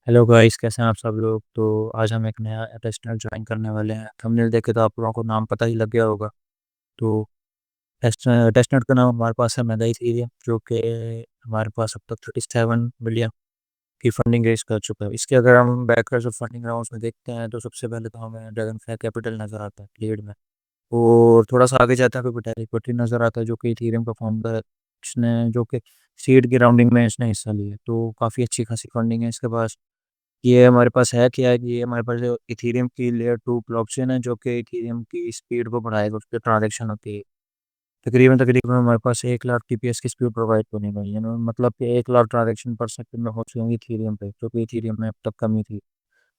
Hello guys, कैसे हैं आप सब लोग। तो आज हम एक नया टेस्टनेट ज्वाइन करने वाले हैं। थंबनेल देख के तो आप लोगों को नाम पता ही लग गया होगा। तो टेस्टनेट का नाम हमारे पास है मेगा इथेरियम, जो कि हमारे पास अब तक 37 बिलियन की फंडिंग रेज कर चुका है। इसके अगर हम बैकर्स और फंडिंग राउंड्स में देखते हैं तो सबसे पहले तो हमें ड्रैगन फ्लाई कैपिटल नज़र आता है लीड में। और थोड़ा सा आगे जाता है फिर विटालिक इक्विटी नज़र आता है, जो कि इथेरियम का फाउंडर है। इसने जो कि सीड की राउंडिंग में इसने हिस्सा लिया है, तो काफ़ी अच्छी खासी फंडिंग है इसके पास। ये हमारे पास है क्या है कि ये हमारे पास जो इथेरियम की लेयर 2 ब्लॉकचेन है, जो कि इथेरियम की स्पीड को बढ़ाएगा। उस पर ट्रांजेक्शन होती है तकरीबन तकरीबन हमारे पास 1 लाख TPS की स्पीड प्रोवाइड होने वाली है ना, मतलब कि 1 लाख ट्रांजेक्शन पर सेकंड में हो चुकी होंगी इथेरियम पे, जो कि इथेरियम में अब तक कमी थी।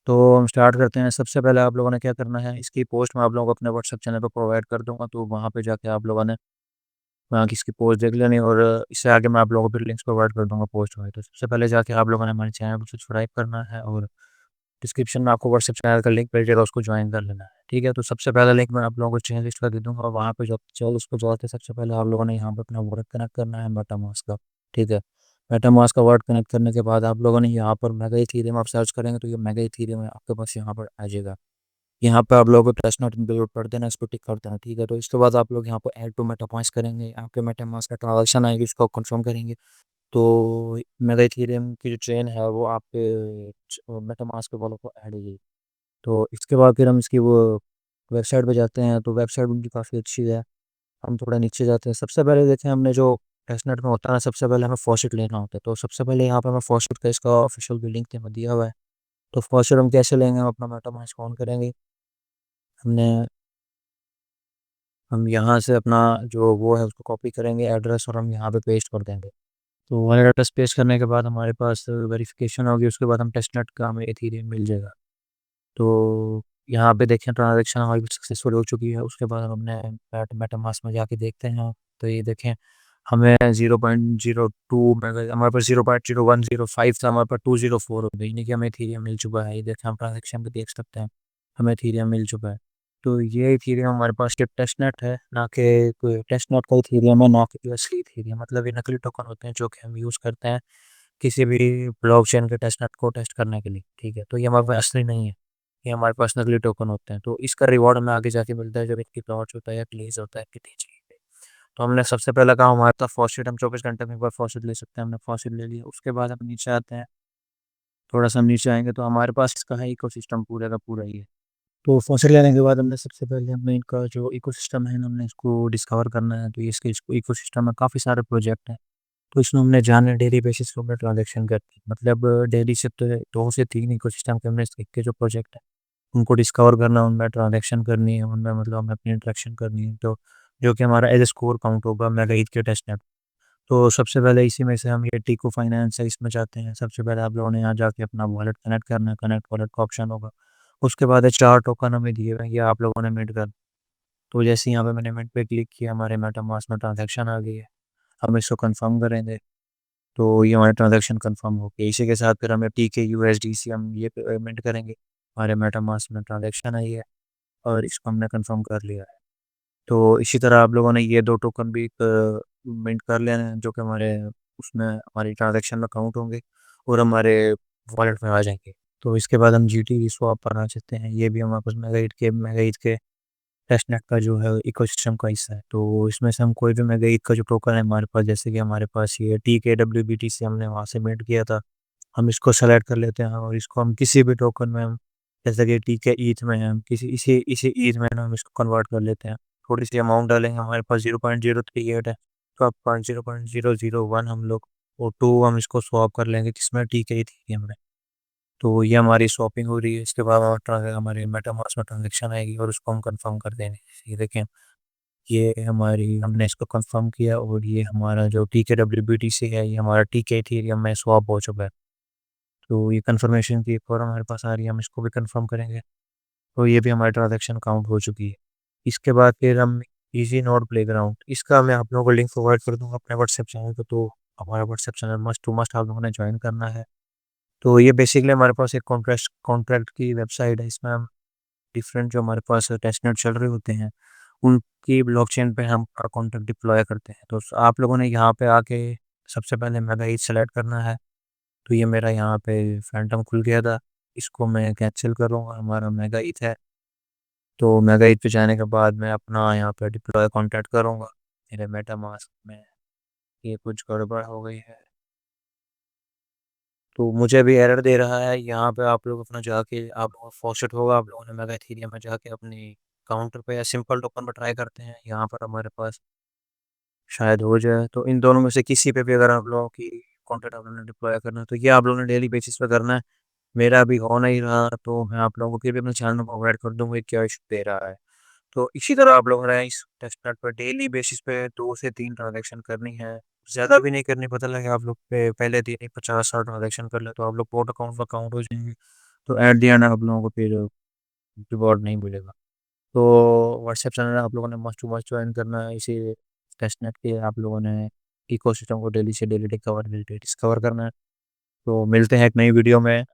तो हम स्टार्ट करते हैं। सबसे पहले आप लोगों ने क्या करना है, इसकी पोस्ट मैं आप लोगों को अपने व्हाट्सएप चैनल पर प्रोवाइड कर दूंगा, तो वहाँ पे जाके आप लोगों ने वहाँ की इसकी पोस्ट देख लेनी। और इससे आगे मैं आप लोगों को फिर लिंक्स प्रोवाइड कर दूंगा पोस्ट वाइज। तो सबसे पहले जाके आप लोगों ने हमारे चैनल को सब्सक्राइब करना है, और डिस्क्रिप्शन में आपको व्हाट्सएप चैनल का लिंक मिल जाएगा, उसको ज्वाइन कर लेना है। ठीक है, तो सबसे पहला लिंक मैं आप लोगों को चैनल लिस्ट कर दे दूँगा, और वहाँ पे जब चलो उसको जोड़ते सबसे पहले आप लोगों ने यहाँ पे अपना वर्ड कनेक्ट करना है मेटामास्क का। ठीक है, मेटामास्क का वर्ड कनेक्ट करने के बाद आप लोगों ने यहाँ पर मेगा इथेरियम आप सर्च करेंगे तो ये मेगा इथेरियम आपके पास यहाँ पर आ जाएगा। यहाँ पे आप लोगों को टेस्ट नोट इंक्लूड कर देना, इसको टिक कर देना। ठीक है, तो इसके बाद आप लोग यहाँ पर ऐड टू मेटामास्क करेंगे, आपके मेटामास्क का ट्रांजेक्शन आएगी, उसको कंफर्म करेंगे। तो मेगा इथेरियम की जो चेन है वो आपके मेटामास्क के वॉलेट को ऐड हो जाएगी। तो इसके बाद फिर हम इसकी वो वेबसाइट पे जाते हैं, तो वेबसाइट उनकी काफ़ी अच्छी है। हम थोड़ा नीचे जाते हैं। सबसे पहले देखें, हमने जो टेस्टनेट में होता है ना, सबसे पहले हमें फॉसेट लेना होता है। तो सबसे पहले यहाँ पे हमें फॉसेट का इसका ऑफिशियल बिल्डिंग में दिया हुआ है। तो फॉसेट हम कैसे लेंगे, हम अपना मेटामास्क ऑन करेंगे। हमने हम यहाँ से अपना जो वो है उसको कॉपी करेंगे एड्रेस, और हम यहाँ पे पेस्ट कर देंगे। तो वॉलेट एड्रेस पेस्ट करने के बाद हमारे पास वेरिफिकेशन होगी, उसके बाद हम टेस्टनेट का हमें एथेरियम मिल जाएगा। तो यहाँ पे देखें ट्रांजेक्शन हमारी सक्सेसफुल हो चुकी है। उसके बाद हमने मेटामास्क में जाके देखते हैं। तो ये देखें, हमें 0.02 हमारे पास 0.0105 था, हमारे पास 204 हो गई, यानी कि हमें इथेरियम मिल चुका है। ये देखें, हम ट्रांजेक्शन पे देख सकते हैं, हमें इथेरियम मिल चुका है। तो ये इथेरियम हमारे पास सिर्फ टेस्टनेट है, ना कि कोई टेस्टनेट का इथेरियम है, ना कि असली इथेरियम। मतलब ये नकली टोकन होते हैं जो कि हम यूज़ करते हैं किसी भी ब्लॉकचेन के टेस्टनेट को टेस्ट करने के लिए। ठीक है, तो ये हमारे पास असली नहीं है, ये हमारे पास नकली टोकन होते हैं। तो इसका रिवॉर्ड हमें आगे जाके मिलता है जब इनकी लॉन्च होता है या रिलीज होता है कितनी चाहिए। तो हमने सबसे पहला काम हमारा था फॉस्फेट। हम 24 घंटे में एक बार फॉस्फेट ले सकते हैं, हमने फॉस्फेट ले लिया। उसके बाद हम नीचे आते हैं, थोड़ा सा हम नीचे आएंगे तो हमारे पास इसका है इकोसिस्टम पूरे का पूरा ही है। तो फॉस्फेट लेने के बाद हमने सबसे पहले हमने इनका जो इकोसिस्टम है हमने इसको डिस्कवर करना है। तो ये इसके इकोसिस्टम में काफ़ी सारे प्रोजेक्ट हैं। तो इसमें हमने जाना डेली बेसिस पे हमने ट्रांजेक्शन करती है, मतलब डेली से तो 2 से 3 इकोसिस्टम के हमने इसके जो प्रोजेक्ट है उनको डिस्कवर करना, उनमें ट्रांजेक्शन करनी है, उनमें मतलब हमें अपनी इंटरेक्शन करनी है। तो जो कि हमारा एज ए स्कोर काउंट होगा मेगा ईथ के टेस्ट नेट। तो सबसे पहले इसी में से हम ये टीको फाइनेंस है इसमें जाते हैं। सबसे पहले आप लोगों ने यहाँ जाके अपना वॉलेट कनेक्ट करना है, कनेक्ट वॉलेट का ऑप्शन होगा। उसके बाद 4 टोकन हमें दिए हुए हैं, ये आप लोगों ने मिंट कर। तो जैसे यहाँ पे मैंने मिंट पे क्लिक किया, हमारे मेटामास्क में ट्रांजेक्शन आ गई है। हम इसको कंफर्म करेंगे, तो ये हमारे ट्रांजेक्शन कंफर्म हो गई। इसी के साथ फिर हमें TK USDC हम ये पेमेंट करेंगे। हमारे मेटामास्क में ट्रांजेक्शन आई है और इसको हमने कंफर्म कर लिया है। तो इसी तरह आप लोगों ने ये 2 टोकन भी मिंट कर लेना है, जो कि हमारे उसमें हमारी ट्रांजेक्शन में काउंट होंगे और हमारे वॉलेट में आ जाएंगे। तो इसके बाद हम GT स्वैप करना चाहते हैं, ये भी हमारे पास मेगा ईथ के टेस्टनेट का जो है इकोसिस्टम का हिस्सा है। तो इसमें से हम कोई भी मेगा ईथ का जो टोकन है हमारे पास, जैसे कि हमारे पास ये TKWBT से हमने वहाँ से मिंट किया था, हम इसको सेलेक्ट कर लेते हैं और इसको हम किसी भी टोकन में हम, जैसे कि TK ETH में है, हम किसी इसी इसी ETH में ना हम इसको कन्वर्ट कर लेते हैं। थोड़ी सी अमाउंट डालेंगे, हमारे पास 0.038 है, तो अब 0.001 हम लोग और 2 हम इसको स्वैप कर लेंगे जिसमें TK Ethereum में। तो ये हमारी शॉपिंग हो रही है। इसके बाद हमारे मेटामास्क में ट्रांजेक्शन आएगी और उसको हम कंफर्म कर देंगे। ये देखें, ये हमारी हमने इसको कंफर्म किया और ये हमारा जो TKWBT से है ये हमारा TK Ethereum में स्वैप हो चुका है। तो ये कंफर्मेशन की एक और हमारे पास आ रही है, हम इसको भी कंफर्म करेंगे। तो ये भी हमारी ट्रांजेक्शन काउंट हो चुकी है। इसके बाद फिर हम इजी नोड प्लेग्राउंड, इसका मैं आप लोगों को लिंक प्रोवाइड कर दूंगा अपने व्हाट्सएप चैनल पे। तो हमारा WhatsApp channel must to must आप लोगों ने ज्वाइन करना है। तो ये बेसिकली हमारे पास एक कॉन्ट्रैक्ट की वेबसाइट है। इसमें हम डिफरेंट जो हमारे पास टेस्टनेट चल रहे होते हैं उनकी ब्लॉकचेन पे हम कॉन्ट्रैक्ट डिप्लॉय करते हैं। तो आप लोगों ने यहाँ पे आके सबसे पहले मेगा ईथ सेलेक्ट करना है। तो ये मेरा यहाँ पे फैंटम खुल गया था, इसको मैं कैंसिल करूँगा। हमारा मेगा ईथ है, तो मेगा ईथ पे जाने के बाद मैं अपना यहाँ पे डिप्लॉय कॉन्टैक्ट करूँगा मेरे मेटामास्क में। ये कुछ गड़बड़ हो गई है, तो मुझे भी एरर दे रहा है यहाँ पे। आप लोग अपना जाके, आप लोगों को फॉसेट होगा, आप लोगों ने मेगा इथीरियम में जाके अपनी काउंटर पे या सिंपल टोकन पर ट्राई करते हैं, यहाँ पर हमारे पास शायद हो जाए। तो इन दोनों में से किसी पे भी अगर आप लोगों की कॉन्टैक्ट आप लोगों ने डिप्लॉय करना है, तो ये आप लोगों ने डेली बेसिस पे करना है। मेरा अभी हो नहीं रहा, तो मैं आप लोगों को फिर भी अपने चैनल में प्रोवाइड कर दूंगा कि क्या इशू दे रहा है। तो इसी तरह आप लोगों ने इस टेस्टनेट पर डेली बेसिस पे 2 से 3 ट्रांजैक्शन करनी है, ज़्यादा भी नहीं करनी। पता लगे आप लोग पे पहले दिन ही 50-60 ट्रांजैक्शन कर ले, तो आप लोग पोर्ट अकाउंट पर काउंट हो जाएंगे, तो एट द एंड आप लोगों को फिर रिवॉर्ड नहीं मिलेगा। तो व्हाट्सएप चैनल आप लोगों ने मस्ट टू मस्ट ज्वाइन करना है। इसी टेस्टनेट के आप लोगों ने इकोसिस्टम को डेली से डेली डिस्कवर करना है। तो मिलते हैं एक नई वीडियो में।